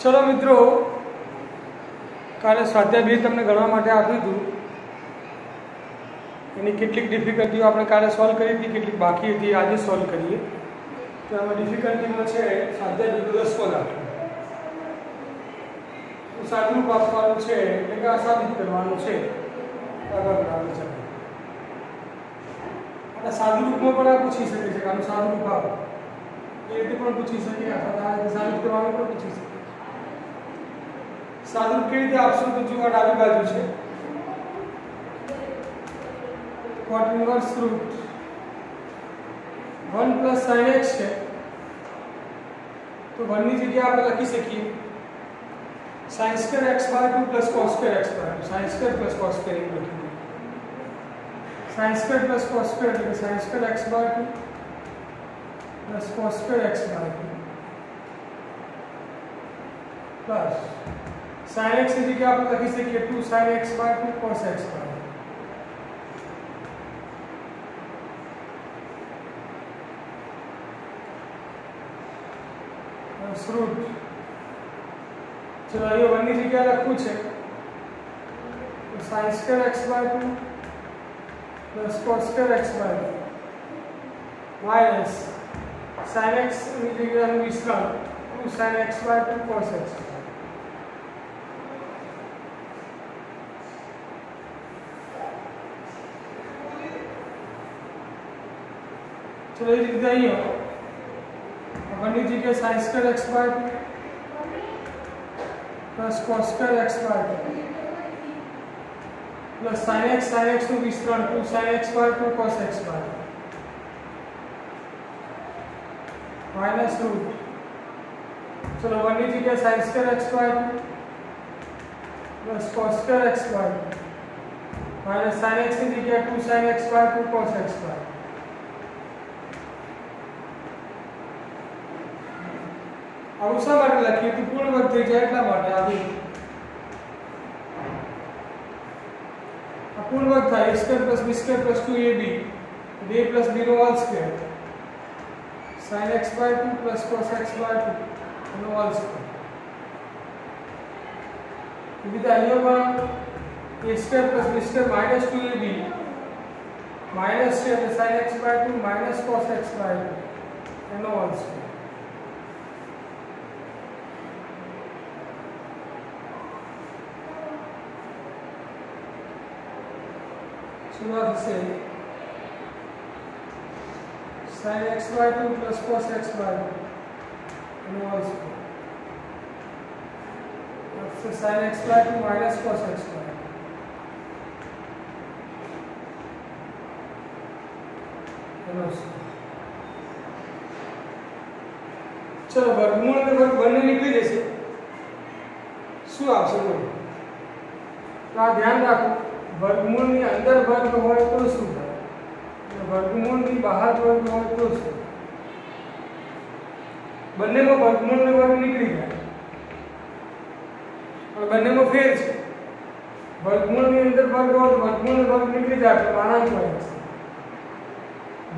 चलो मित्रों, काले स्वाध्याय 2 तमने गणवा माटे आप्युं हतुं। एनी केटलीक डिफिकल्टीओ आपणे काले सॉल्व करी हती, केटलीक बाकी हती आजे सॉल्व करीए। तो आमां डिफिकल्टीमां छे स्वाध्याय 2 10 पद आप्युं। तो सादुरूप आपवानुं छे એટલે કે આ સાબિત કરવાનું છે। આગળ બરાબર છે અને સાદુરૂપમાં પણ આ પૂછી શકે છે કે આનું સાદુરૂપ આપો, એ રીતે પણ પૂછી શકે અથવા આ સાબિત કરવાનું પણ પૂછી શકે। सादुरूप केवी रीते आपशो तो जो डाबी बाजू छे cot inverse root 1 plus sin x है, तो 1 ની જગ્યાએ આપણે લખી શકીએ sin square x by 2 plus cos square x by 2, sin square plus cos square એવું લખીએ। sin square plus cos square એટલે sin square x by 2 plus cos square x by 2 plus sin x की जगह आप लिख सकते 2 sin x by 2 cos x by 2। Root चलो ये 1 की जगह લખવું છે તો sin square x by 2 plus cos square x by 2 minus sin x की जगह विस्तार 2 sin x by 2 cos x। चलो ये लिख दिया 1 की जगह sin square x by 2 plus cos square x by 2 plus sin x નું વિસ્તરણ 2 sin x by 2 cos x by 2 minus root चलो 1 की जगह sin square x by 2 plus cos square x by 2 minus sin x की जगह 2 sin x by 2 cos x by 2। अब शा માટે લખીએ તો પૂર્ણ વર્ગ થઈ જાય એટલા માટે આવી આ પૂર્ણ વર્ગ થાય a square plus b square plus 2ab a plus b નો whole square sin x by 2 plus cos x by 2 નો હોલ સ્ક્વેર। એ રીતે અહીંયા પણ a square plus b square minus 2ab minus છે એટલે sin x by 2 minus cos x by 2 નો whole square. शुरुआत से sin x by 2 plus cos x by 2 inverse से sin x by 2 minus cos x by 2 inverse. चलो वर्गमूल में वर्ग बनने निकली जैसे શું આવશે બોલો? તો આ ધ્યાન રાખો, वर्गमूल ની અંદર વર્ગ હોય તો શું થાય અને વર્ગમૂળ ની બહાર વર્ગ હોય તો શું? બંનેમાં વર્ગમૂળ ને વર્ગ નીકળી જાય અને બંનેમાં ફેર છે। વર્ગમૂળ ની અંદર વર્ગ હોય તો વર્ગમૂળ ને વર્ગ નીકળી જાય એટલે માનાંક હોય છે।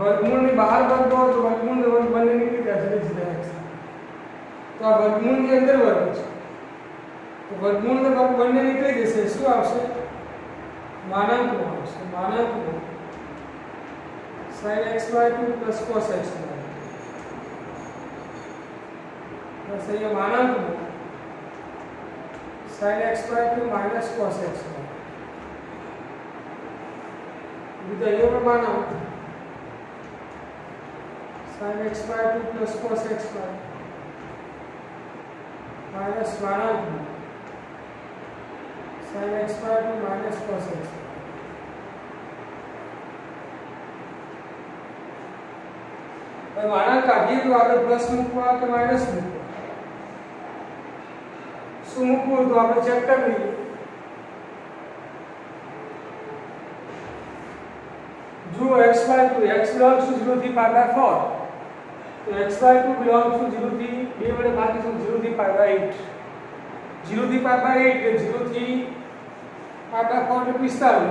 વર્ગમૂળ ની બહાર વર્ગ હોય તો વર્ગમૂળ ને વર્ગ બંને નીકળી જાય એટલે જ થાય છે। તો આ વર્ગમૂળ ની અંદર વર્ગ છે તો વર્ગમૂળ ને વર્ગ બંને નીકળી જશે, શું આવશે? मानांक आवशे। मानांक sin x by 2 plus cos x by 2 बस ये मानांक sin x by 2 minus cos x by 2 with ये मानांक sin x by 2 plus cos x by 2 minus मानांक sin x by 2 minus cos x। अब मानांक काढीए तो आगे प्लस મૂકવા કે માઈનસ મૂકવા? શું મૂકવું તો આપણે ચેક કરી લઈએ। જો x by 2 x belongs to 0 થી pi by 4 તો x by 2 belongs to 0 થી 2 વડે ભાગીશું 0 થી pi by 8 0 થી pi by 8 એટલે 0 થી pi by 4 એટલે 45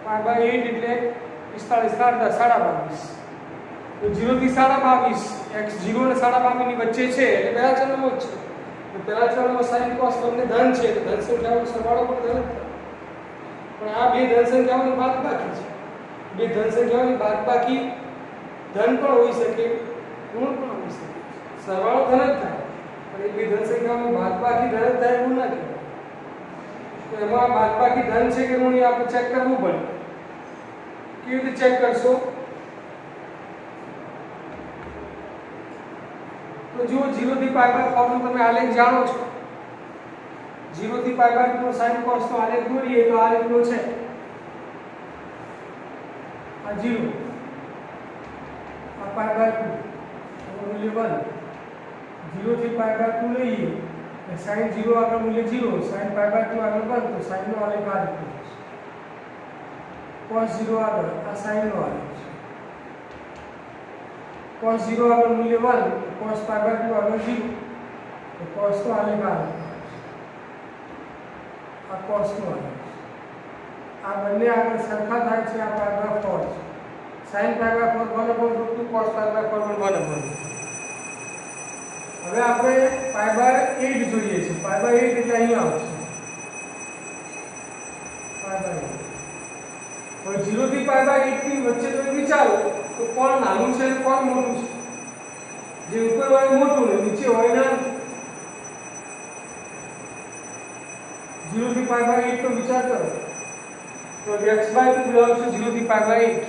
pi by 8 એટલે 45 22 तो 0 થી 22.5 x 0 અને 22.5 ની વચ્ચે છે એટલે પહેલા ચલનો જ છે તો પહેલા ચરણમાં sin cos બંને ધન છે તો ધન સંખ્યાઓનો સરવાળો પણ ધન જ થાય. પણ આ બે ધન સંખ્યાઓની બાદબાકી છે. બે ધન સંખ્યાઓની બાદબાકી ધન પણ હોઈ શકે, ઋણ પણ હોઈ શકે. સરવાળો ધન જ થાય પણ એ બે ધન સંખ્યાઓની બાદબાકી ધન જ થાય એવું ના કહેવાય. તો એમાં બાદબાકી ધન છે કે ઋણ એ આપણે ચેક કરવું પડે. કેવી રીતે ચેક કરશો? તો જો 0 થી π/4 નો તમે આલેખ જાણો છો. 0 થી π/2 નો sin cos નો આલેખ દોરીએ તો આ રીતનો છે. આ 0 આ π/2 મૂલ્ય 1. 0 થી π/2 લઈએ તો sin 0 આગળ મૂલ્ય 0, sin π/2 આગળ 1 તો sin નો આલેખ આ રીતનો છે. cos 0 આગળ આ sin નો આલેખ છે. cos 0 આગળ મૂલ્ય 1, cos π/2 આગળ 0 તો cos નો આલેખ આ cos નો આલેખ. આ બંને આગળ સરખા થાય છે. આ π/4 છે. sin π/4 1/2 cos π/4 1/2. હવે આપણે π/8 જોઈએ છે. π/8 એટલે અહીંયા આવશે π/8. હવે 0 થી π/8 ની વચ્ચે તમે વિચારો તો કોણ નાનું છે અને કોણ મોટું છે? જે ઉપર હોય મોટું ને નીચે હોય નાનું. 0 થી π/8 નો વિચાર કરો તો x/2 બિલોંગ્સ ટુ 0 થી π/8.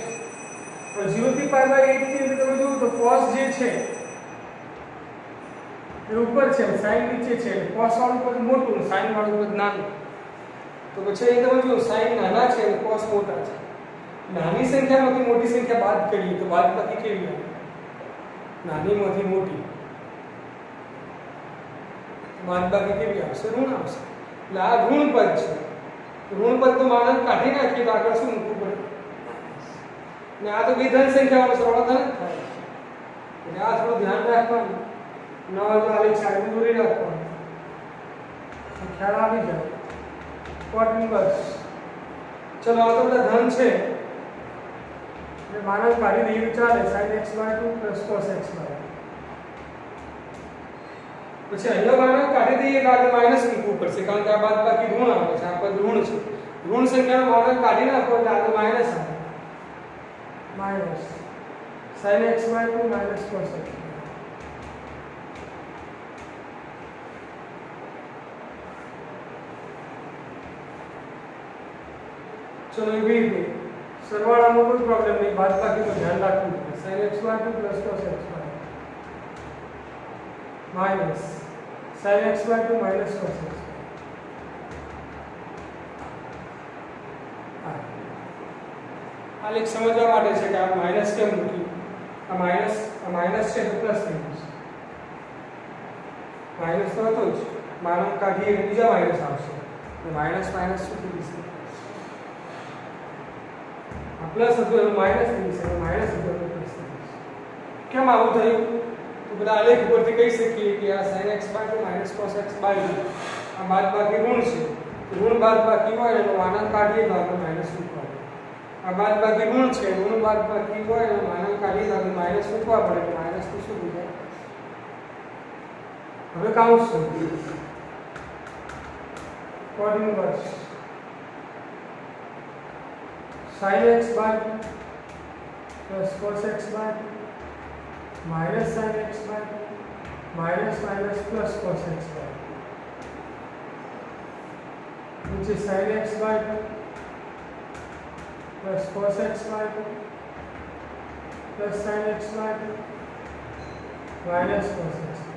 તો 0 થી π/8 ની અંદર તમે જુઓ તો cos જે છે એ ઉપર છે, sin નીચે છે. cos વાળું પદ મોટું, sin વાળું પદ નાનું. તો પછી અહીં તમે જુઓ sin નાના છે અને cos મોટા છે. નાની સંખ્યામાંથી મોટી સંખ્યા બાદ કરીએ તો બાદબાકી કેવી આવે? નાનીમાંથી મોટી બાદબાકી કેવી આવશે? ઋણ આવશે. એટલે આ ઋણ પદ છે. ઋણ પદ તો માનક કાઢી નાખીએ તો આગળ શું મૂકવું પડે? ને આ તો બે ધન સંખ્યાઓનો સરવાળો ધન જ થાય. એટલે આ થોડું ધ્યાન રાખવાનું. ન હોય તો આલેખ સાઈડ દોરી રાખવાનું. ખ્યાલ આવી જાય. cot inverse. ચલો આ તો બધા ધન છે. માનક કાઢી દઈએ ચાલે. sin x/2 cos x/2. પછી અહીંયા માનક કાઢી દઈએ તો આગળ માઈનસ મૂકવું પડશે કારણ કે આ બાદબાકી ઋણ આવે છે. આ પદ ઋણ છે. ઋણ સંખ્યાનો માનક કાઢી નાખો એટલે આગળ માઈનસ આવે. Minus sin x/2 cos x/2. ચલો એવી રીતે સરવાળામાં કોઈ પ્રોબ્લેમ નહીં. બાદબાકીનું ધ્યાન રાખવું પડે. sin x/2 cos x/2 minus sin x/2 cos x/2. આ લેખ સમજવા માટે છે કે આ માઈનસ કેમ મૂક્યું. આ માઈનસ છે તો પ્લસ થઈ જશે. માઈનસ તો હતો જ. માનક કાઢીએ એટલે બીજા માઈનસ આવશે. માઈનસ શું થઈ જશે? પ્લસ હતું એનું માઈનસ થઈ જશે. માઈનસ હતું એનું પ્લસ થઈ જશે. કેમ આવું થયું? તો બધા આલેખ ઉપરથી કહી શકીએ કે આ sin x/2 cos x/2 આ બાદબાકી ઋણ છે. ઋણ બાદબાકી હોય એનો માનક કાઢીએ તો આગળ માઈનસ મૂકવા પડે. આ બાદબાકી ઋણ છે. ઋણ બાદબાકી હોય એનો માનક કાઢીએ તો આગળ માઈનસ મૂકવા પડે. તો માઈનસ તો શું થઈ જાય? હવે કાઉન્સ cot inverse sin x/2 cos x/2 minus sin x/2 minus plus cos x/2 which is sin x/2 cos x/2 sin x/2 minus cos x/2.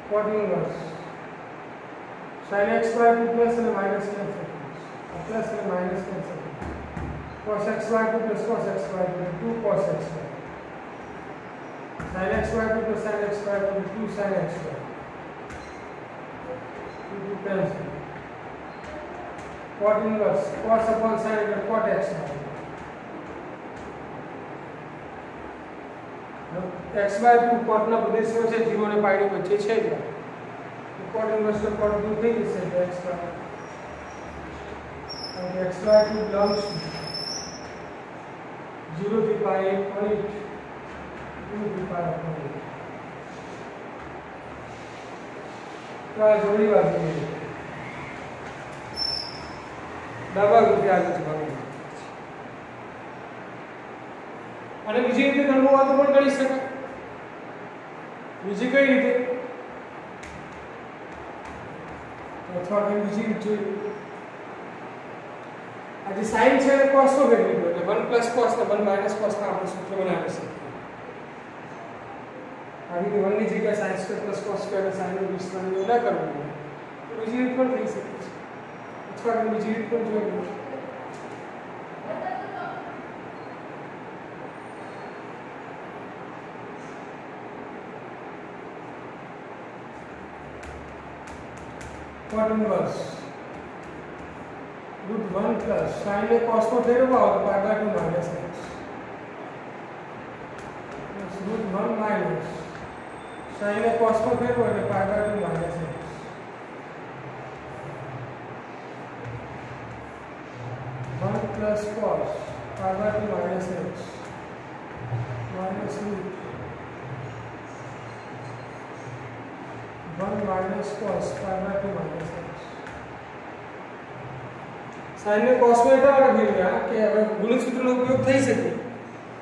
Cot inverse sin x/2 plus and minus cancel. Plus and minus cancel. Cos x/2 cos x/2 2 cos x/2. Sin x/2 sin x/2 2 sin x/2. 2 cancel. Cot inverse cos upon sin cot x/2. x/2 cot ના પ્રદેશમાં છે 0 અને π ની વચ્ચે છે. cot inverse તો cot દૂર થઈ જશે એટલે x/2 x/2 belongs to 0 to π 8.2 to π 8. તો આ જમણી બાજુ ડાબા રૂપે આગળ જવાનું અને બીજી રીતે ગણવું હોય તો પણ ગણી શકાય બીજી કઈ રીતે અથવા કઈ બીજી રીત જોઈએ આજે sin છે અને cos નો ફેરવી દો એટલે 1 + cos ને 1 - cos ના આપણે સૂત્ર બનાવી શકીએ આવી રીતે 1 ની જગ્યાએ sin² + cos² અને sin નું વિસ્તરણ ન કરવું તો બીજી રીત પણ થઈ શકે છે અથવા બીજી રીત પણ જોઈએ cot inverse √1 plus sin ને cos को फेरवा हो तो pi/2 minus x plus √1 minus sin ने cos को फेरवा तो pi/2 minus x one plus cos pi/2 minus x minus √1 minus cos pi/2 minus x sin ને cos में એટલા માટે ફેરવ્યા કે હવે ગુણિત સૂત્રનો ઉપયોગ થઈ શકે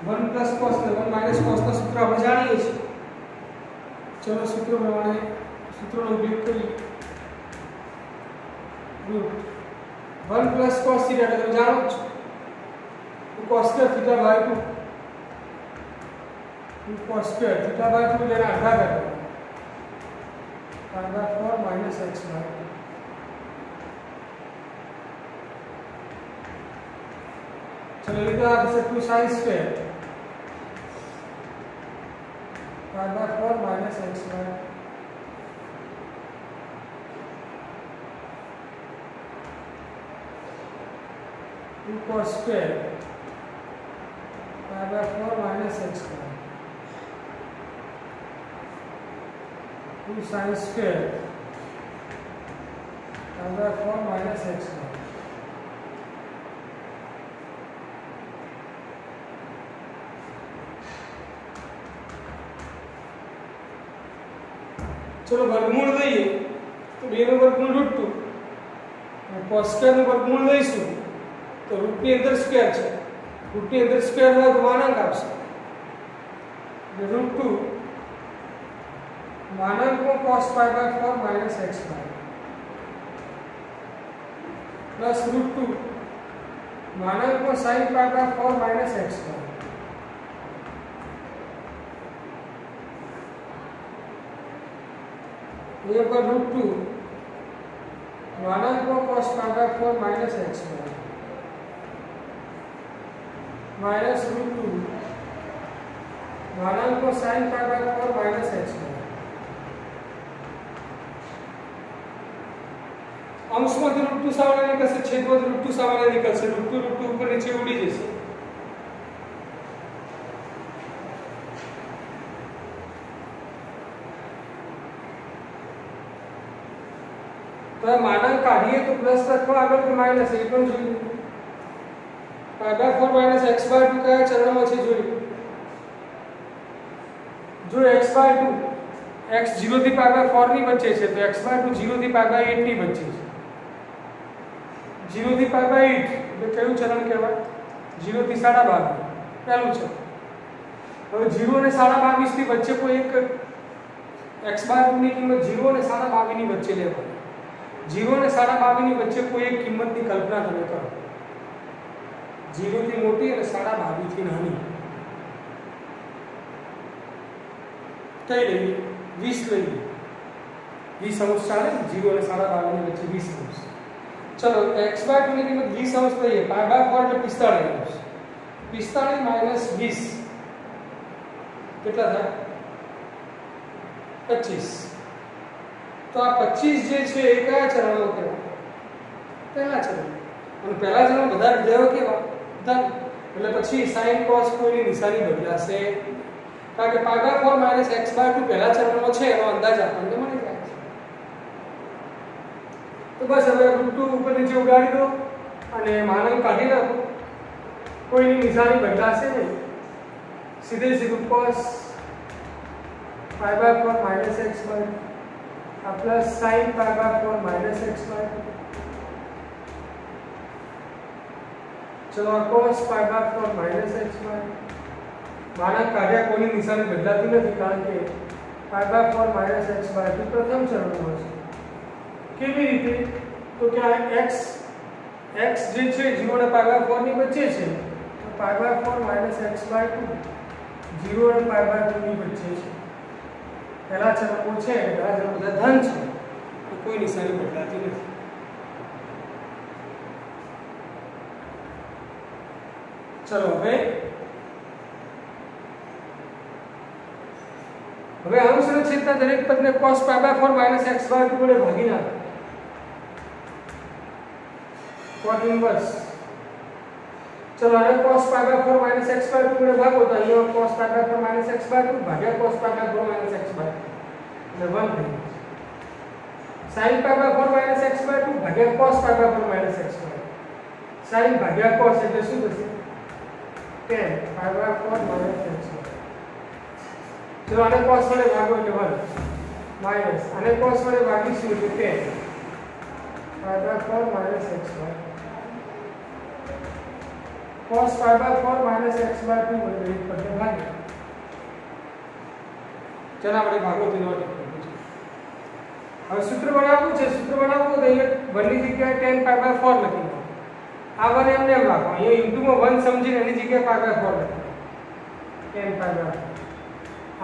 1 + cos ને 1 - cos નું સૂત્ર આપણે જાણીએ છીએ ચલો સૂત્ર પ્રમાણે સૂત્રનો ઉપયોગ કરીએ √1 + cos θ એટલે તમે જાણો છો તો cos² θ/2 cos² θ/2 જેના આધા કરવાનો pi/4 minus x/2 चलो लिखा है 2 sin² pi/4 minus x/2 2 cos² pi/4 minus x/2 2 sin² pi/4 minus x/2 चलो वर्गमूल લઈએ તો 2 નું વર્ગમૂળ √2 અને cos² નું વર્ગમૂળ લઈશું તો √, ની અંદર સ્ક્વેર છે √, ની અંદર સ્ક્વેર હોય તો માનાંક આવશે √2 માનાંકમાં cos pi/4 minus x/2 plus √2 માનાંકમાં sin pi/4 minus x/2 ये पर √2 मानांक को cos pi/4 minus x/2 minus √2 मानांक को sin pi/4 minus x/2 अंशમાંથી √2 સામાન્ય નીકળશે છેદમાંથી √2 સામાન્ય નીકળશે √2 ઉપર નીચે ઉડી જશે तो मानांक काढिए तो प्लस रखवा આગળ કે માઈનસ એ પણ જોઈએ pi/4 minus x/2 કયા ચરણમાં છે જોઈએ જો x/2 x 0 થી pi/4 ની વચ્ચે છે તો x/2 0 થી pi/8 ની વચ્ચે છે 0 થી pi/8 એટલે કયું ચરણ કહેવાય 0 થી 22.5 પહેલું છે હવે 0 અને 22.5 ની વચ્ચે કોઈ એક x/2 ની કિંમત 0 અને 22.5 ની વચ્ચે લેવાની 0 અને 22.5 ની વચ્ચે કોઈ એક કિંમતની કલ્પના તમે કરો 0 થી મોટી અને 22.5 થી નાની કઈ લઈએ 20 લઈએ 20 અંશ ચાલે 0 અને 22.5 ની વચ્ચે 20 અંશ ચલો x/2 ની કિંમત 20 અંશ લઈએ pi/4 એટલે 45 અંશ 45 minus 20 કેટલા થાય 25 तो आ 25 જે છે એ કયા ચરણમાં કહેવાય પહેલા ચરણ અને પહેલા ચરણમાં બધા વિધેયો કેવા ધન એટલે પછી sin cos કોઈની નિશાની બદલાશે કારણ કે pi/4 minus x/2 પહેલા ચરણમાં છે એનો અંદાજ આપણને મળી જાય છે તો બસ હવે √2 ઉપર નીચે ઉગાડી દો અને માનાંક કાઢી નાખો કોઈની નિશાની બદલાશે નહીં સીધે સીધું cos pi/4 minus x/2 plus sine pi by 4 minus x by 2। चलो cos pi by 4 minus x by 2। माना કાર્ય કોની નિશાની બદલાતી નથી કારણ કે pi by 4 minus x by 2 પ્રથમ ચરણમાં છે। કેવી રીતે? તો કે આ x જે છે 0 અને પાઈ બાય 4 ની વચ્ચે છે, તો pi by 4 minus x by 2 0 અને પાઈ બાય 2 ની વચ્ચે છે। પહેલા ચરણમાં છે એટલે પહેલા ચરણ બધા ધન છે, તો કોઈ નિશાની બદલાતી નથી। ચલો હવે અનુસરણછેદના દરેક પદને cos pi by 4 minus x by 2 વડે ભાગી નાખો। cot ઇન્વર્સ चलो आने cos pi by 4 minus x by 2 वडे भागो तो ये cos pi by 4 minus x by 2 भाग्या cos pi by 4 minus x by 2 એટલે 1 થઈ sin pi by 4 minus x by 2 भाग्या cos pi by 4 minus x by 2 sin भाग्या cos એટલે શું થશે 10 pi by 4 minus x by 2। चलो आने cos वडे भागो એટલે 1 माइनस आने cos वडे भागीશું એટલે 10 pi by 4 minus x by 2। cos pi by 4 minus x by 2 वडे एक पद ने भागे। चलो આપણે ભાગો તો નોટ હવે સૂત્ર બનાવવું છે। સૂત્ર બનાવવું તો અહીંયા 1 ની જગ્યાએ 10 પાઈ બાય 4 લખી દો। આ 1 એમને એમ રાખો, અહીંયા ઇન્ટુ માં 1 સમજીને એની જગ્યાએ પાઈ બાય 4 લખો 10 પાઈ બાય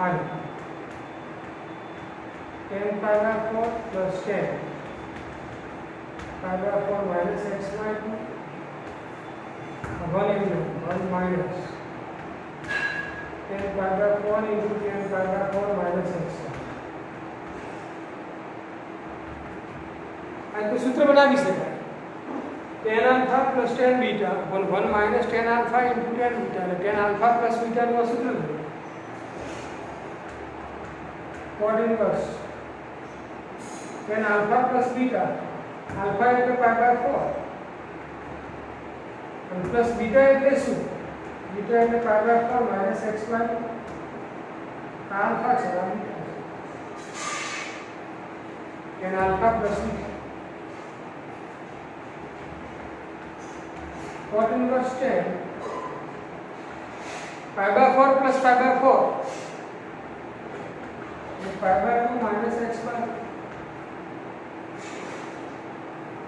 4 આ 10 pi by 4 plus 10 pi by 4 minus x by 2 1 minus 10 pi by 4 into 10 pi by 4 minus x। આ તો સૂત્ર બનાવી શકાય tan alpha plus tan beta 1 minus tan alpha into tan beta એટલે tan alpha plus beta નું સૂત્ર છે cot inverse tan alpha plus beta alpha એટલે pi by 4 and plus beta એટલે શું beta એટલે pi by 4 minus x by 2 alpha છે tan alpha plus beta cot inverse 10 pi by 4 plus pi by 4 pi by 2 minus x by 2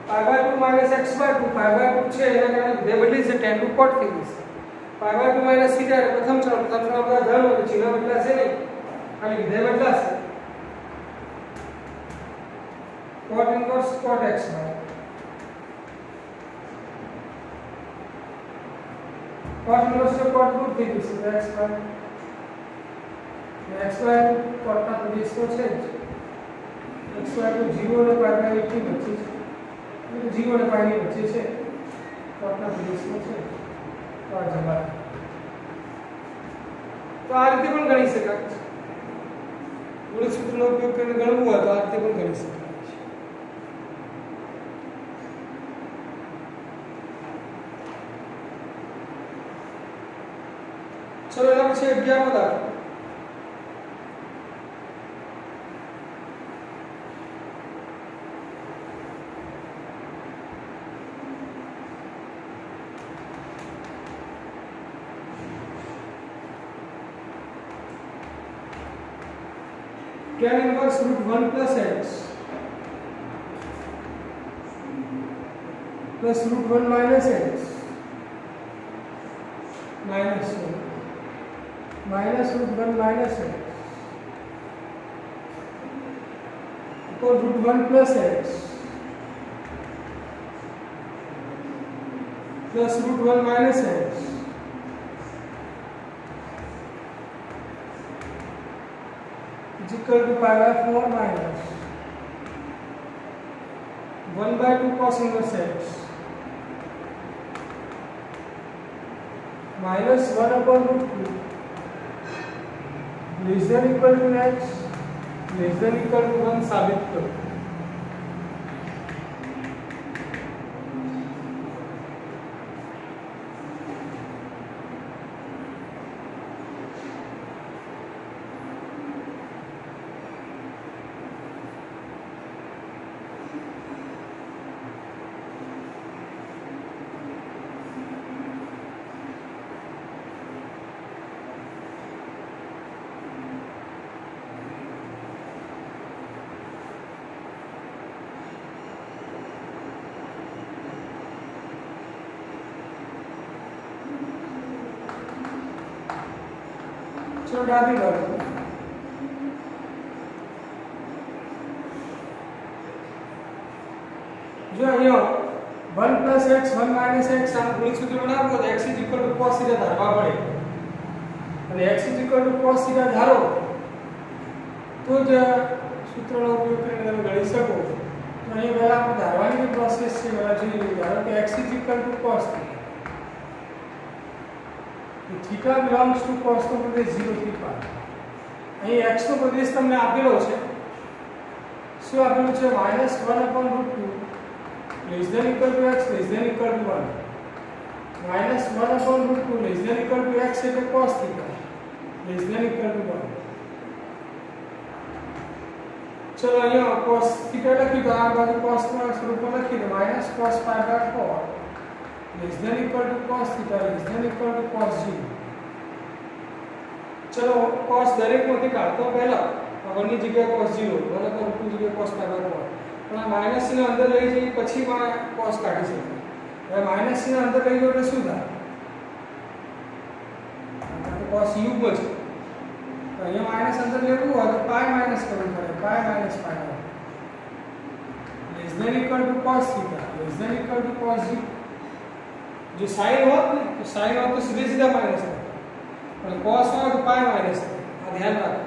pi by 2 minus x by 2 pi by 2 છે એના કારણે બે બદલી છે tan નું cot થઈ જશે पाई बाय 2 minus theta પ્રથમ ચરણ બધા ધન હોય ચિહ્ન બદલાશે નહીં ખાલી વિધેય બદલાશે cot inverse cot x by cot inverse से cot रूट થઈ જશે x by x by cot ના પ્રદેશ તો છે x બાય 0 અને પાઈ બાય 8 ની વચ્ચે છે 0 અને પાઈ ની વચ્ચે છે cot ના પ્રદેશ તો છે તો આ જવાબ તો આ રીતે પણ ગણી શકાય છે મૂળ સૂત્રનો ઉપયોગ કરીને ગણવું હોય તો આ રીતે પણ ગણી શકાય છે। चलो એના પછી 11મો દાખલો tan inverse root 1 plus x plus root 1 minus x minus 1 minus root 1 minus x equal root 1 plus x plus root 1 minus x is equal to pi by 4 minus 1 by 2 cos inverse x minus 1 upon root 2 less than equal to x less than equal to 1 साबित करो। चलो डाबी बाजू जो અહીંયા 1 + x 1 - x આમ ગુણિત સૂત્ર બનાવો તો x = cos θ ધારવા પડે અને x = cos θ ધારો તો જ સૂત્રનો ઉપયોગ કરીને તમે ગણી શકો તો અહીંયા પહેલા આપણે ધારવાની પ્રોસેસ છે પહેલા જોઈ લઈએ ધારો કે x = cos θ theta belongs to cos નો પ્રદેશ 0 થી π અહીં x નો પ્રદેશ તમને આપેલો છે શું આપેલું છે -1/√2 less than equal to x less than equal to 1 -1/√2 less than equal to x એટલે cos θ less than equal to 1 चलो અહીંયા cos θ લખી તો આ બાજુ cos ના સ્વરૂપમાં લખી દો -cos π/4 less than equal to cos θ less than equal to cos 0 चलो cos દરેક માંથી કાઢતો પહેલા 1 ની જગ્યાએ cos 0 1/2 જગ્યાએ cos π/4 પણ આ માઈનસ ને અંદર લઈ જઈ પછી માં cos કાઢી શકીએ હવે માઈનસ ને અંદર લઈ ગયો એટલે શું થાય આ તો cos u છે તો અહીંયા માઈનસ અંદર લેવું હોય તો પાઈ માઈનસ કરવું પડે પાઈ minus pi less than equal to cos θ less than equal to cos 0 जो sin होत ने तो sin होत तो सीधे सीधा माइनस है और cos हो तो पाई माइनस है आ ध्यान रखो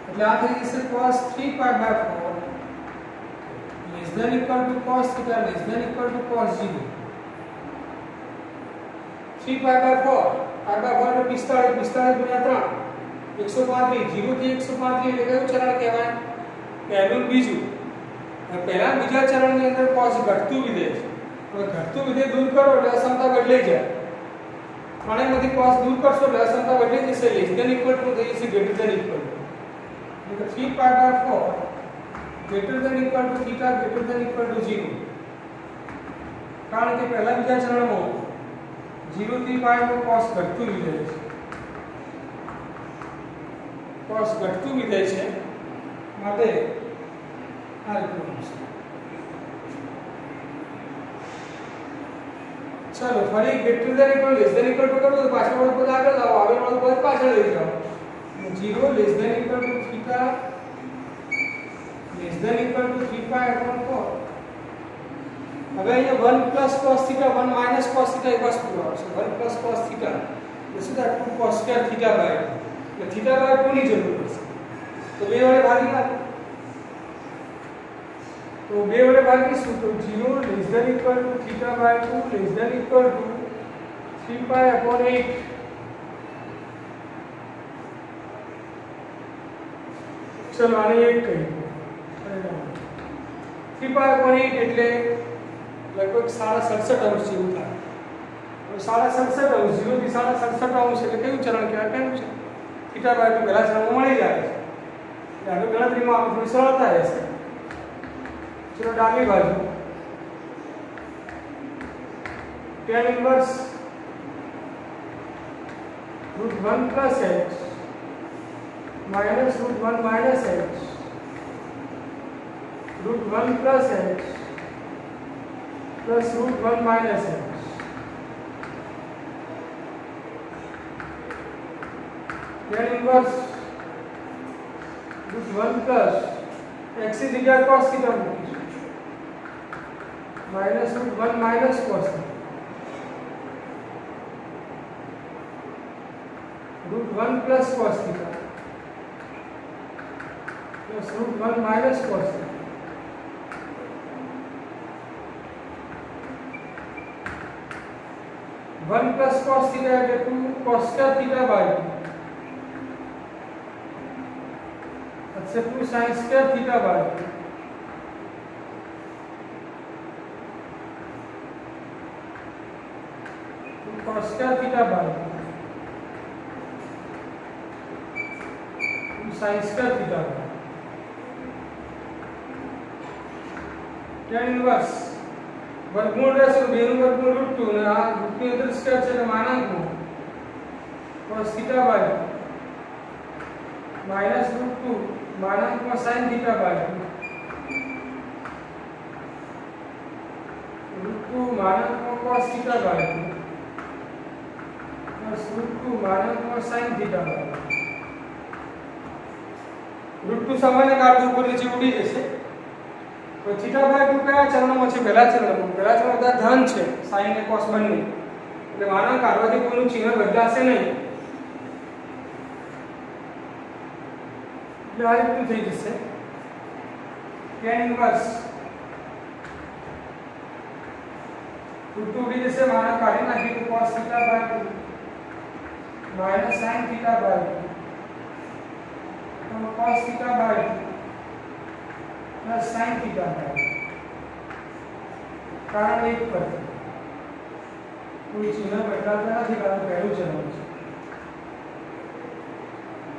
એટલે આ થઈ જશે cos 3π/4 less than equal to cos θ less than equal to cos 0 3π/4 π/4 એટલે 45 45 * 3 135 0 થી 135 એટલે કયું ચરણ કહેવાય પહેલું બીજું पहला बीजा चरण के अंदर cos घटतु विधेय है तो घटतु विधेय दूर करो એટલે અસમતા બદલાઈ જાય ત્રણેયમાંથી cos દૂર કરશો એટલે અસમતા બદલાઈ જશે less than equal to થઈ જશે greater than equal to એટલે 3π/4 greater than equal to θ greater than equal to 0 કારણ કે પહેલા બીજા ચરણમાં 0 થી π માં cos ઘટતું વિધેય છે cos ઘટતું વિધેય છે માટે चलो फरी greater than equal less than equal to करो तो पाछળ વાળું પદ આગળ લાવો આગળ વાળું પદ પાછળ લઈ જાઓ 0 less than equal to θ less than equal to 3π/4 હવે અહીંયા 1 + cos θ 1 - cos θ એક વસ્તુ આવશે 1 + cos θ this is that 2 cos square θ/2 એટલે θ/2 ની જરૂર પડશે તો બે વડે ભાગી નાખો तो बे वडे भागीशुं तो 0 less than equal to θ/2 less than equal to 3π/8 चलो आने एक कही 3π/8 એટલે લગભગ 67.5 અંશ જેવું થાય તો 67.5 0 થી 67.5 અંશ એટલે કયું ચરણ કહેવાય કેમ છે θ/2 પહેલા ચરણમાં મળી જાય છે એટલે આગળ ગણતરીમાં આપણે થોડી સરળતા રહેશે चलो डाबी बाजू tan inverse √1 + x minus √1 minus x √1 + x plus √1 minus x tan inverse √1 plus x की जगह cos θ मूकीશું minus √1 minus cos √1 plus cos θ plus √1 minus cos θ 1 plus cos θ એટલે 2 cos θ/2 अच्छा 2 sin square θ/2 cos square θ/2 sin square θ/2 tan inverse वर्गमूल રહેશે તો 2 નું વર્ગમૂળ √2 અને આ √ની અંદર સ્ક્વેર છે એટલે માનાંકમાં cos θ/2 minus √2 માનાંકમાં sin θ/2 √2 માનાંકમાં cos θ/2 plus √2 minus cos sin theta बराबर √2 सामान्य काढજો ઉપર નીચે ઉડી જશે તો θ/2 કયા ચરણમાં છે પહેલા ચરણ બધા ધન છે sin અને cos બંને એટલે માનક કાઢવાથી કોઈનું ચિહ્ન બદલાશે નહીં એટલે આ રીતનું થઈ જશે tan ઇન્વર્સ √2 ઉડી જશે માનક કાઢી નાખી તો cos θ/2 माइनस sin θ/2 तो cos θ/2 प्लस sin θ/2 कारण एक पर कोई चिन्ह बदलाता નથી કારણ પહેલું ચરણ છે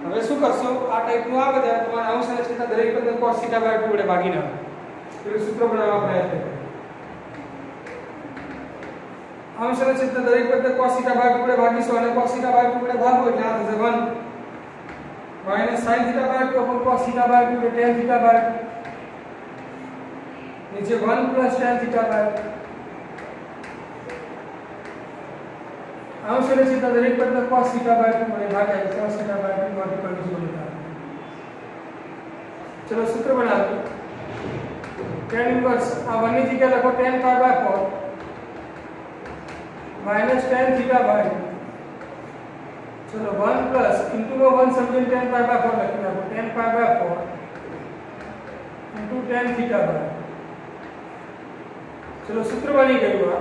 હવે શું કરશો આ ટાઈપનું આવે ત્યારે તમારે અંશ અને છેદ દરેક પદ cos θ/2 વડે ભાગી નાખો એટલે સૂત્ર બનાવવા પ્રયત્ન કરો अंश અને છેદ દરેક પદ cos θ/2 વડે ભાગીશું અને cos θ/2 વડે ભાગો એટલે આ થશે 1 माइनस sin θ/2 अपन cos θ/2 એટલે tan θ/2 नीचे 1 प्लस tan θ/2 अंश અને છેદ દરેક પદ cos θ/2 વડે ભાગ્યા cos θ/2 मल्टीपल होता है चलो सूत्र बना लो tan इनवर्स आ 1 ની જગ્યાએ લખો tan π/4 माइनस tan θ/2 चलो 1 प्लस इनटू लो 1 समझिए tan π/4 लिखना है tan π/4 इनटू tan θ/2 चलो सूत्र बनी गયું આ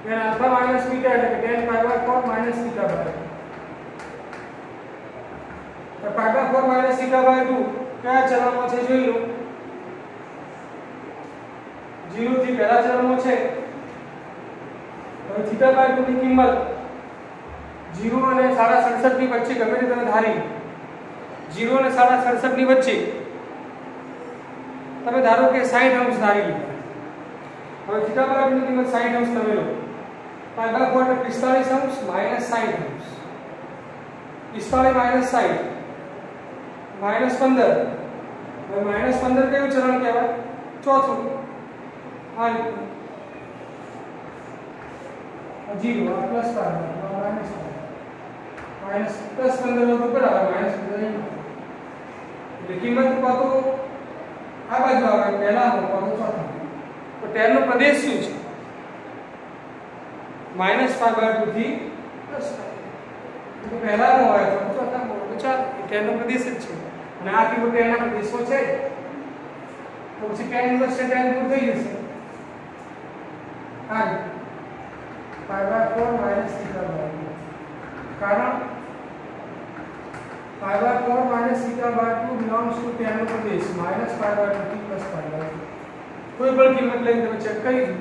tan अल्फा माइनस बीटा એટલે કે tan π/4 માઈનસ θ/2 તો π/4 માઈનસ θ/2 કયા ચરણમાં છે જોઈ લો 0 થી પહેલા ચરણમાં છે હવે θ/2 ની કિંમત 0 અને 67 ની વચ્ચે ગમે તે તમે ધારી 0 અને 67 ની વચ્ચે તમે ધારો કે 60 અંશ ધારી લીધા હવે θ/2 ની કિંમત 60 અંશ તમે લો π/4 એટલે 45 અંશ માઈનસ 60 અંશ 45 માઈનસ 60 માઈનસ 15 હવે માઈનસ 15 કયું ચરણ કહેવાય ચોથું આ રીતનું 0 प्लस माइनस माइनस प्लस 15 નો ઉપર આવે માઈનસ 15 એટલે કિંમત પાતો આ બાજુ આવે પહેલા નો પાતો ચોથા તો tan નો પ્રદેશ શું છે -π/2 થી +π તો પહેલા નો હોય તો ચોથા નો તો ચાલ tan નો પ્રદેશ જ છે અને આ કિંમત tan ના પ્રદેશો છે તો પછી tan ઇન્વર્સ tan દૂર થઈ જશે આ π/4 माइनस θ/2 कारण π/4 माइनस θ/2 बिलोंग्स टू tan નો પ્રદેશ -π/2 થી +π/2 કોઈ પણ કિંમત લઈને તમે ચેક કરી દો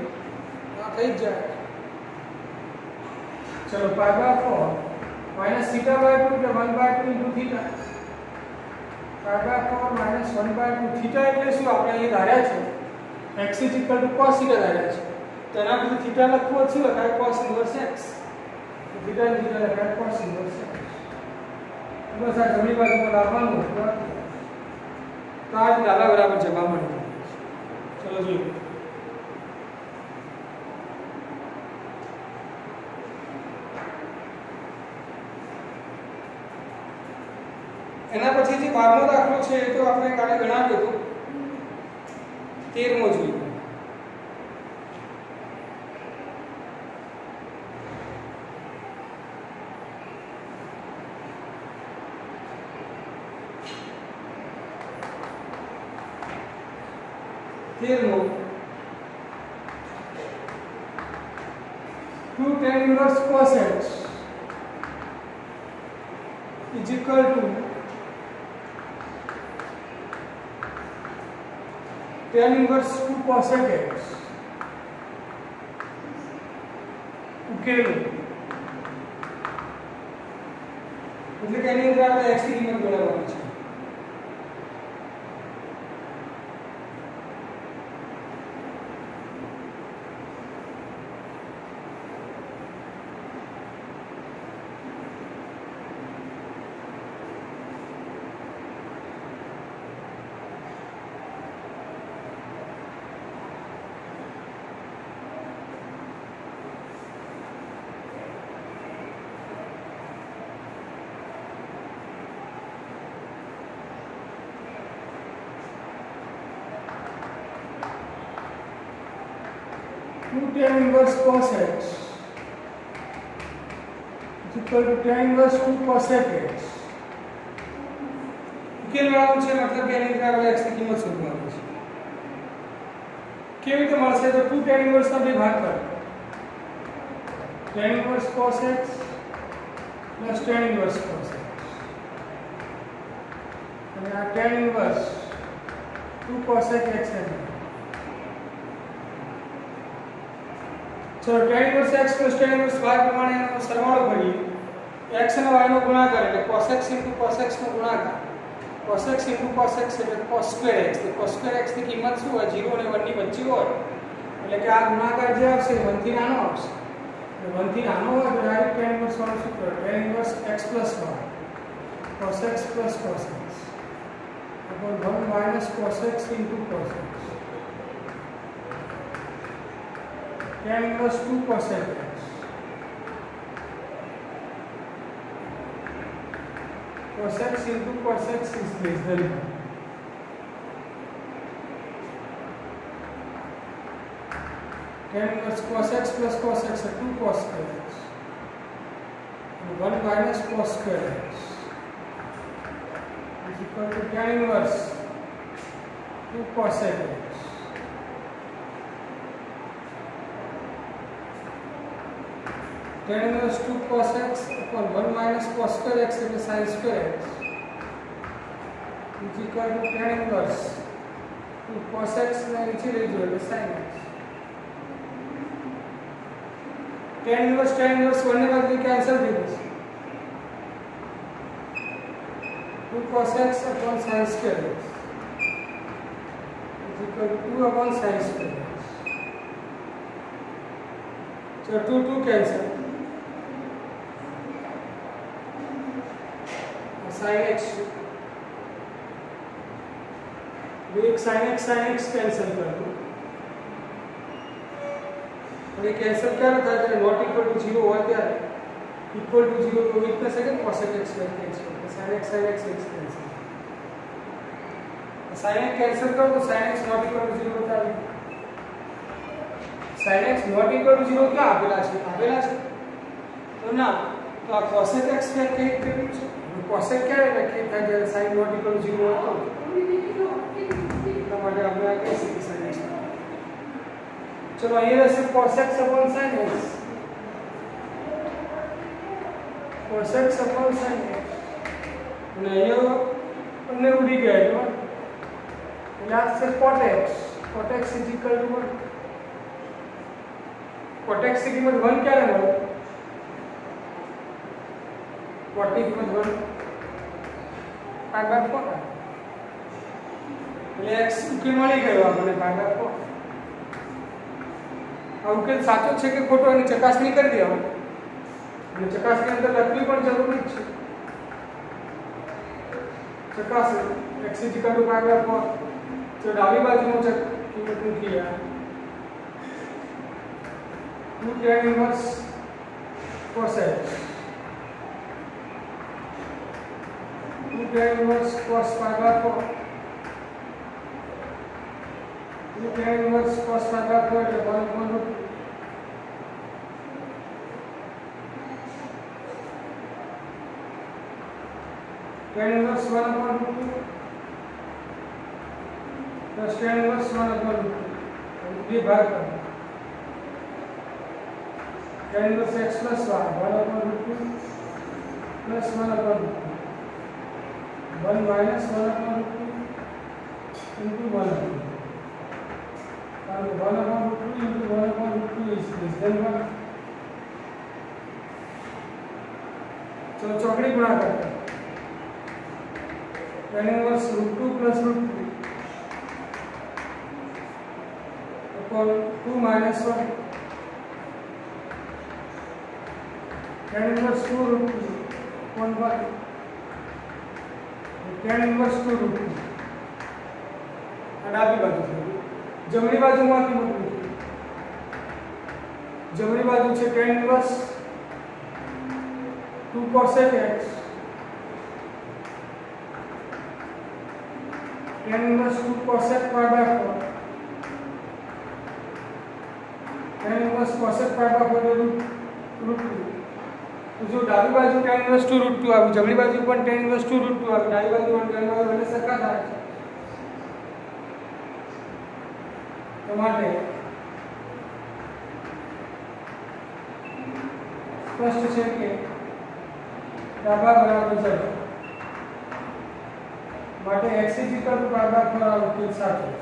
આ થઈ જાય ચલો π/4 माइनस θ/2 એટલે 1/2 ઇન્ટુ θ π/4 माइनस 1/2 θ એટલે શું આપણે અહીં ધાર્યા છે x cos θ ધાર્યા છે તેના પછી થીટા લખવું છે લખાય cos ઇન્વર્સ x તો થીટા ની જગ્યાએ લખાય cos ઇન્વર્સ x બસ આ જમણી બાજુ પર આવવાનું તો આ ડાલા બરાબર જવાબ મળી ચલો જોઈએ એના પછી જે 12મો દાખલો છે એ તો આપણે કાલે ગણાવ્યો હતો 13મો જોઈએ no 2 tan inverse cos x is equal to tan inverse 2 cos x ઉકેલ એટલે કે એની અંદર આપણે x ની કિંમત મેળવવાની છે 2 tan inverse cos x is equal to tan inverse 2 cosec x. ઉકેલ મેળવવાનો છે મતલબ કે એની આપણે x ની કિંમત શોધવાની છે. કેવી રીતે મળશે? તો 2 tan inverse ના બે ભાગ કરો. tan inverse cos x plus tan inverse cos x. અને આ tan inverse 2 cosec x है. चलो tan inverse x plus tan inverse y પ્રમાણે એનો સરવાળો કરીએ. x અને y નો ગુણાકાર એટલે cos x * cos x નો ગુણાકાર. cos x * cos x એટલે cos square x. તો cos square x ની કિંમત શું હોય? 0 અને 1 ની વચ્ચે હોય. એટલે કે આ ગુણાકાર જે આવશે 1 થી નાનો આવશે. એટલે 1 થી નાનો હોય તો ડાયરેક્ટ tan inverse વાળું સૂત્ર tan inverse x plus y cos x plus cos x upon 1 minus cos x into cos x. tan inverse 2 cosec x. Cos x into cos x is less than 1. Tan inverse cos x plus cos x is 2 cos square x. And 1 minus cos square x is equal to tan inverse 2 cosec x. Tan inverse 2 cos x upon 1 minus cos square x into sin square x is equal to tan inverse 2 cos x ને નીચે લઈ જઈએ એટલે sin x. tan inverse બંને બાજુથી cancel થઈ જશે. 2 cos x upon sin square x is equal to 2 upon sin square x. So 2 cancel. sin x एक sin x कैंसिल कर दो और ये कैंसिल क्या रहता है? जब नॉट इक्वल टू 0 हुआ क्या है? इक्वल टू 0 तो इतना second cosec x cancel sin x cancel sin x cancel करो तो sin x not equal to 0 होता है. sin x not equal to 0 क्या આવેલા છે તો ના તો આ cosec x क्या કઈ કર્યું છે? cosec क्या લખીએ થાય જ્યારે sin નોટ ઇક્વલ ટુ 0 હતો એટલા માટે આપણે આ કહી શકીએ sin x. ચલો અહીં રહેશે cos x upon sin x. cos x upon sin x અને અહીંયા બંને ઉડી ગયા એટલે આ છે cot x. cot x is equal to 1. cot x की कीमत 1 ક્યારે મળે? cot की कीमत 1 ભાગ્યા 4 એટલે x ઉકેલ મળી ગયો આપણને ભાગ્યા 4. આ ઉકેલ સાચો છે કે ખોટો એની ચકાસણી કરી દેવાની અને ચકાસણી અંદર લખવી પણ જરૂરી છે. ચકાસો x = ભાગ્યા 4. તો ડાબી બાજુનો કિંમત મૂકી આ 2 tan inverse cos x 2 tan inverse cos भागा 4 2 tan inverse cos भागा 4 એટલે 1/2 tan inverse 1/2 plus tan inverse 1/2 ये भाग करो. tan inverse x plus y 1/2 plus 1/2 1 minus 1/2 into 1/2 and 1/2 into 1/2 is less than 1. चलो चौकड़ी गुणा करते हैं. tan inverse √2 plus √2 upon 2 minus 1 tan inverse 2 √2 upon 1 tan inverse 2 √2 આ ડાબી બાજુ છે. જમણી બાજુમાંથી મૂકવું. જમણી બાજુ છે tan inverse 2 cosec x tan inverse 2 cosec y/4 tan inverse cosec pi by 4 √2 तो जो डाबी बाजू tan inverse 2 √2 આવ્યું, જમણી બાજુ પણ tan inverse 2 √2 આવ્યું, ડાબી બાજુ પણ tan inverse બંને સરખા થાય છે. તો માટે સ્પષ્ટ છે કે ડાબા બરાબર 0 માટે x = π/4 આ ઉકેલ સાચો છે.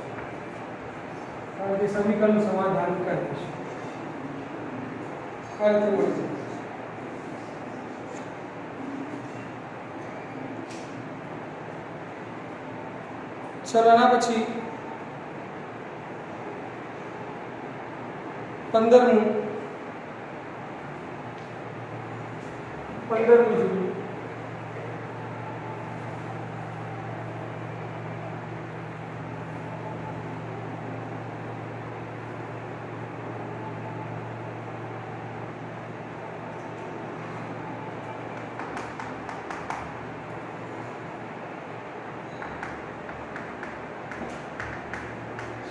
કારણ કે સમીકરણનું સમાધાન કરીશું. આ રીતે મળશે. चलो आना पछी 15 जुली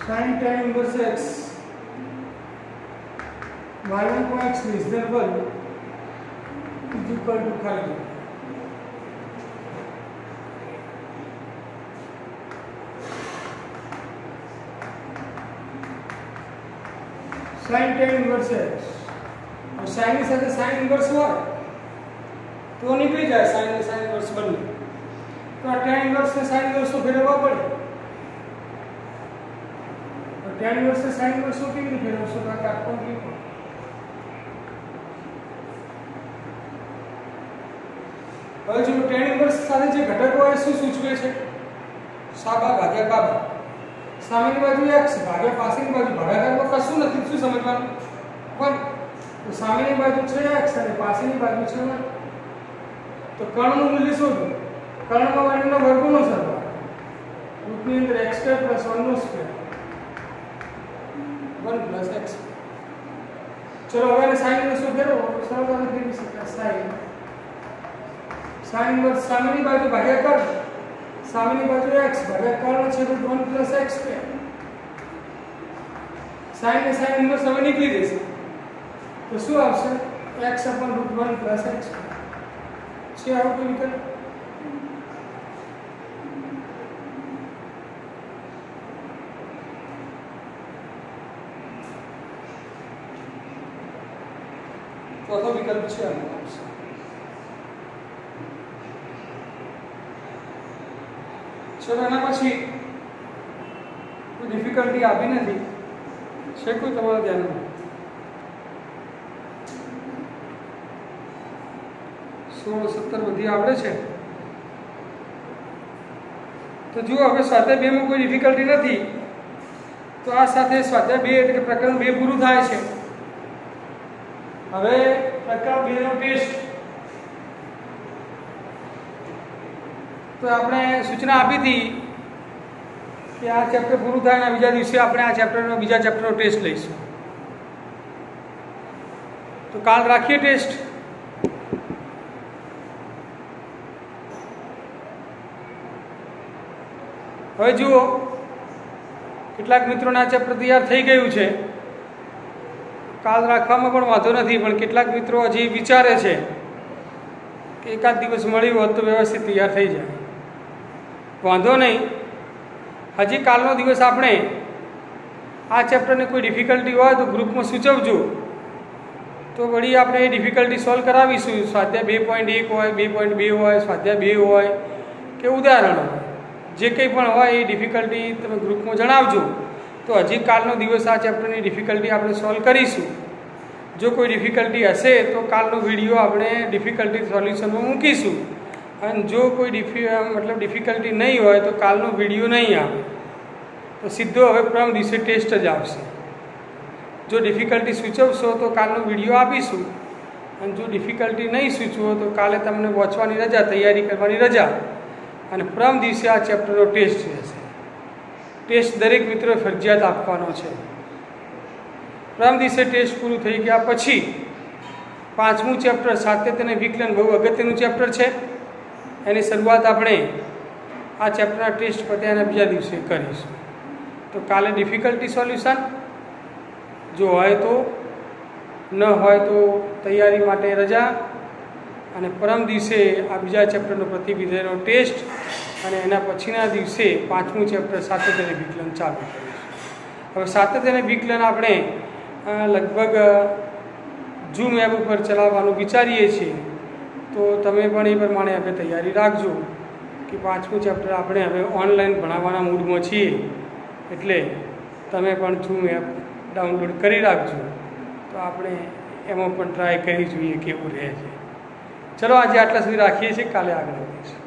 sin tan inverse x y1 को x less than 1 is equal to खाली sin tan inverse x और sin के साथ sin inverse हुआ तो निकल जाए sin inverse बन तो tan inverse से sin inverse को फेरवा पड़े tan inverse से sin inverse को કેવી રીતે ફેરવશો તો આ કાપકો લીધો હવે જો tan inverse સાથે જે ઘટક હોય શું સૂચવે છે સાબા ભાગ્યા કાબા સામેની બાજુ x ભાગ્યા પાછળની બાજુ ભાગાકારમાં કશું નથી શું સમજવાનું પણ તો સામેની બાજુ છે x અને પાછળની બાજુ છે y તો કર્ણનું મૂલ્ય શોધો કર્ણમાં વર્ગનો વર્ગનો સરવાળો રૂટની અંદર x² + 1 નો સ્ક્વેર 1 + x चलो હવે sin inverse ફેરવો સરળતાથી ફેરવી શકાય sin inverse સામેની બાજુ ભાગ્યા કર્ણ સામેની બાજુ x ભાગ્યા કર્ણ છે તો 1 + x² sin ને sin inverse હવે નીકળી જશે તો શું આવશે x / √1 + x છે આવું તો વિકલ્પ ચોથો વિકલ્પ છે ચલો એના પછી કોઈ ડિફિકલ્ટી આવી નથી છે કોઈ તમારા ધ્યાનમાં 16 17 બધી આવડે છે તો જુઓ હવે સ્વાધ્યાય 2 માં કોઈ ડિફિકલ્ટી નથી તો આ સાથે સ્વાધ્યાય 2 એટલે કે પ્રકરણ 2 પૂરું થાય છે હવે પ્રકરણ 2 નો ટેસ્ટ તો આપણે સૂચના આપી હતી કે આ ચેપ્ટર પૂરું થાય અને બીજા દિવસે આપણે આ ચેપ્ટરનો બીજા ચેપ્ટરનો ટેસ્ટ લઈશું તો કાલ રાખીએ ટેસ્ટ હવે જુઓ કેટલાક મિત્રોને આ ચેપ્ટર તૈયાર થઈ ગયું છે કાલ રાખવામાં પણ વાંધો નથી પણ કેટલાક મિત્રો હજી વિચારે છે કે એકાદ દિવસ મળ્યું હોત તો વ્યવસ્થિત તૈયાર થઈ જાય વાંધો નહીં હજી કાલનો દિવસ આપણે આ ચેપ્ટરને કોઈ ડિફિકલ્ટી હોય તો ગ્રુપમાં સૂચવજો તો વળી આપણે એ ડિફિકલ્ટી સોલ્વ કરાવીશું સ્વાધ્યાય 2.1 હોય 2.2 હોય સ્વાધ્યાય 2 હોય કે ઉદાહરણ હોય જે કંઈ પણ હોય એ ડિફિકલ્ટી તમે ગ્રુપમાં જણાવજો તો હજી કાલનો દિવસ આ ચેપ્ટરની ડિફિકલ્ટી આપણે સોલ્વ કરીશું જો કોઈ ડિફિકલ્ટી હશે તો કાલનો વિડીયો આપણે ડિફિકલ્ટી સોલ્યુશનમાં મૂકીશું અને જો કોઈ ડિફિકલ્ટી નહીં હોય તો કાલનો વિડીયો નહીં આવે તો સીધો હવે પ્રથમ દિવસે ટેસ્ટ જ આવશે જો ડિફિકલ્ટી સૂચવશો તો કાલનો વિડીયો આપીશું અને જો ડિફિકલ્ટી નહીં સૂચવો તો કાલે તમને વાંચવાની રજા તૈયારી કરવાની રજા અને પ્રથમ દિવસે આ ચેપ્ટરનો ટેસ્ટ રહેશે ટેસ્ટ દરેક મિત્રોએ ફરજિયાત આપવાનો છે પ્રથમ દિવસે ટેસ્ટ પૂરું થઈ ગયા પછી પાંચમું ચેપ્ટર સાતત્ય અને વિકલન બહુ અગત્યનું ચેપ્ટર છે એની શરૂઆત આપણે આ ચેપ્ટરના ટેસ્ટ પત્યાના બીજા દિવસે કરીશું તો કાલે ડિફિકલ્ટી સોલ્યુશન જો હોય તો ન હોય તો તૈયારી માટે રજા, અને પરમ દિવસે આ બીજા ચેપ્ટરનો પ્રતિવિધેયનો ટેસ્ટ, અને એના પછીના દિવસે 5મું ચેપ્ટર સાતત્ય વિકલન ચાલુ કરીશું. હવે સાતત્ય વિકલન આપણે લગભગ ઝૂમ એપ ઉપર ચલાવવાનું વિચારીએ છીએ, તો તમે પણ એ પ્રમાણે હવે તૈયારી રાખજો કે 5મું ચેપ્ટર આપણે હવે ઓનલાઈન ભણાવવાના મૂડમાં છીએ, એટલે તમે પણ ઝૂમ એપ ડાઉનલોડ કરી રાખજો, તો આપણે એમાં પણ ટ્રાય કરી જોઈએ કેવું રહે છે. ચલો આજે આટલા સુધી રાખીએ છીએ, કાલે આગળ વધીશું.